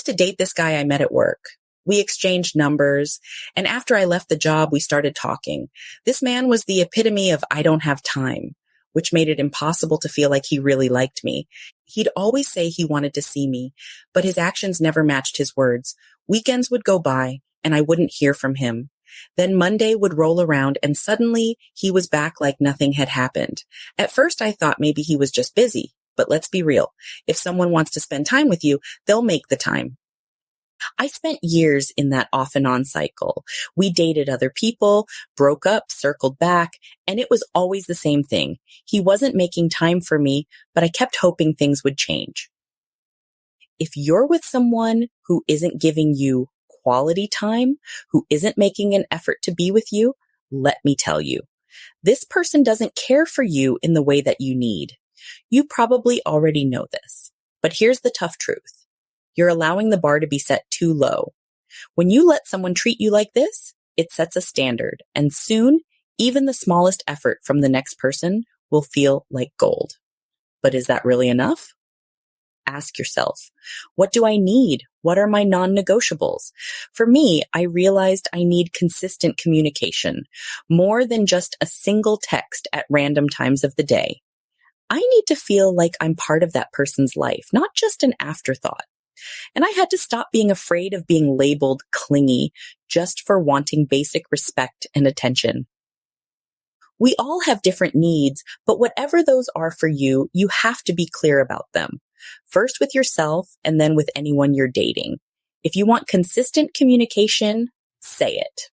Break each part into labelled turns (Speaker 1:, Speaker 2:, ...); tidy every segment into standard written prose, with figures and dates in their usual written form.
Speaker 1: to date this guy I met at work. We exchanged numbers, and after I left the job, we started talking. This man was the epitome of I don't have time, which made it impossible to feel like he really liked me. He'd always say he wanted to see me, but his actions never matched his words. Weekends would go by, and I wouldn't hear from him. Then Monday would roll around, and suddenly he was back like nothing had happened. At first, I thought maybe he was just busy, but let's be real. If someone wants to spend time with you, they'll make the time. I spent years in that off and on cycle. We dated other people, broke up, circled back, and it was always the same thing. He wasn't making time for me, but I kept hoping things would change. If you're with someone who isn't giving you quality time, who isn't making an effort to be with you, let me tell you, this person doesn't care for you in the way that you need. You probably already know this, but here's the tough truth. You're allowing the bar to be set too low. When you let someone treat you like this, it sets a standard, and soon, even the smallest effort from the next person will feel like gold. But is that really enough? Ask yourself, what do I need? What are my non-negotiables? For me, I realized I need consistent communication, more than just a single text at random times of the day. I need to feel like I'm part of that person's life, not just an afterthought. And I had to stop being afraid of being labeled clingy just for wanting basic respect and attention. We all have different needs, but whatever those are for you, you have to be clear about them. First with yourself and then with anyone you're dating. If you want consistent communication, say it.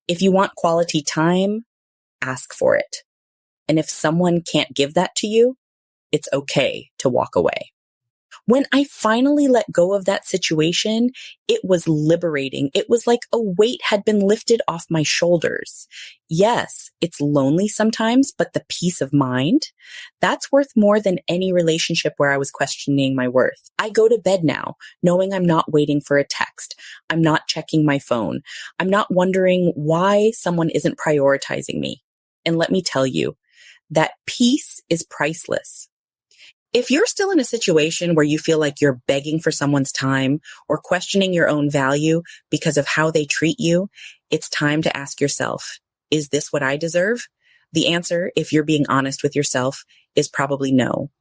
Speaker 1: If you want quality time, ask for it. And if someone can't give that to you, it's okay to walk away. When I finally let go of that situation, it was liberating. It was like a weight had been lifted off my shoulders. Yes, it's lonely sometimes, but the peace of mind, that's worth more than any relationship where I was questioning my worth. I go to bed now, knowing I'm not waiting for a text. I'm not checking my phone. I'm not wondering why someone isn't prioritizing me. And let me tell you, that peace is priceless. If you're still in a situation where you feel like you're begging for someone's time or questioning your own value because of how they treat you, it's time to ask yourself, is this what I deserve? The answer, if you're being honest with yourself, is probably no.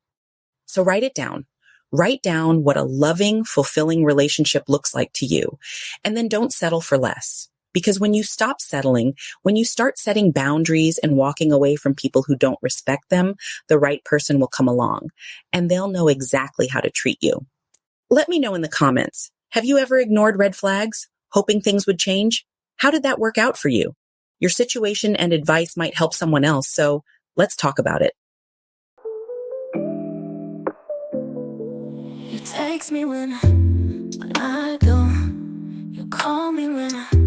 Speaker 1: So write it down. Write down what a loving, fulfilling relationship looks like to you. And then don't settle for less. Because when you stop settling, when you start setting boundaries and walking away from people who don't respect them, the right person will come along and they'll know exactly how to treat you. Let me know in the comments. Have you ever ignored red flags, hoping things would change? How did that work out for you? Your situation and advice might help someone else, so let's talk about it.
Speaker 2: You text me when I do. You call me when I